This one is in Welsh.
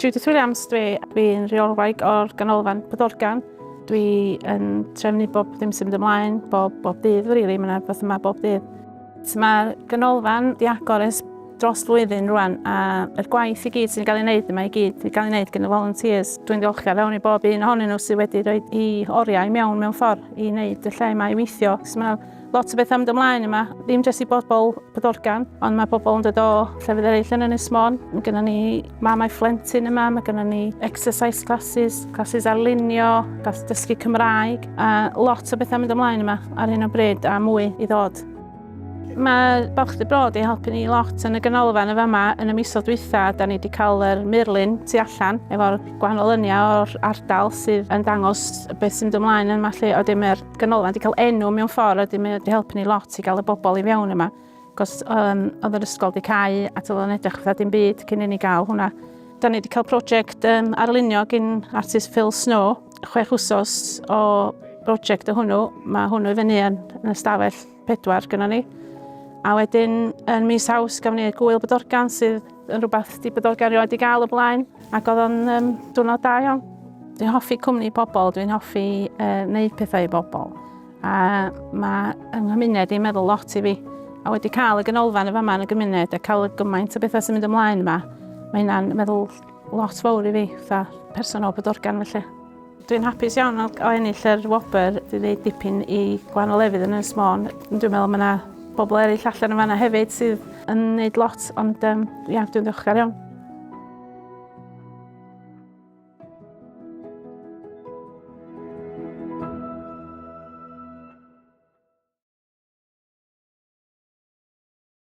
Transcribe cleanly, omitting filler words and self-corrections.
Judith Williams, dwi'n reolwraig o'r ganolfan Bodorgan. Dwi'n trefnu bob ddim sy'n mynd ymlaen, bob dydd, rili, mae'n beth yma bob dydd. Mae'r ganolfan di agor ers dros flwyddyn rwan, a yr gwaith i gyd sy'n cael ei wneud yma i gyd, i cael ei wneud gan y volunteers. Dwi'n ddiolchgar iawn i bob un ohonyn nhw sydd wedi rhoi i oriau mewn ffordd i wneud y lle yma i weithio. Mae lot o beth am ymlaen yma, ddim jyst i bobl Bodorgan, ond mae bobl yn dod o llefydd eraill yn Ynys Môn. Mae gennym ni mamau phlentyn yma, mae gennym ni exercise classes arlunio, classes dysgu Cymraeg, a lot o beth am ymlaen yma ar hyn o bryd a mwy i ddod. Mae Balch dy Brod i helpu ni lot yn y ganolfan y fama. Yn y misoedd dwytha, da ni wedi cael yr murlun tu allan efo'r gwahanol lyniau o'r ardal sydd yn dangos beth sy'n mynd ymlaen yma lle. Wedyn mae'r ganolfan wedi cael enw mewn ffordd, wedyn mae wedi helpu ni lot i gael y bobl i fewn yma. Cos oedd yr ysgol wedi cau a oedd yn edrych fatha dim byd cyn i ni gael hwnna. Da ni wedi cael prosiect arlunio gyn artist Phil Snow, 6 wsos o brosiect o hwnnw. Mae hwnnw i fyny yn ystafell 4 gyda ni. A wedyn, yn mis Awst, gafon ni gwyl Bodorgan sydd yn rhywbeth di Bodorgan rioed i gael o blaen, ac oedd o'n diwrnod da iawn. Dwi'n hoffi cwmni pobl, dwi'n hoffi wneud pethau i bobl. A mae yng nghymuned i'n meddwl lot i fi. A wedi cael y ganolfan y fama yn y gymuned a cael y gymaint o bethau sy'n mynd ymlaen yma, mae hynna'n meddwl lot fawr i fi, fatha person o Bodorgan felly. Dwi'n hapus iawn o ennill yr wobr, dwi'n gwneud dipyn i gwahanol lefydd yn Ynys Môn. Dwi'n meddwl mae yna bobl eraill allan yn fanna hefyd sydd yn gwneud lot, ond dwi'n ddiolchgar iawn.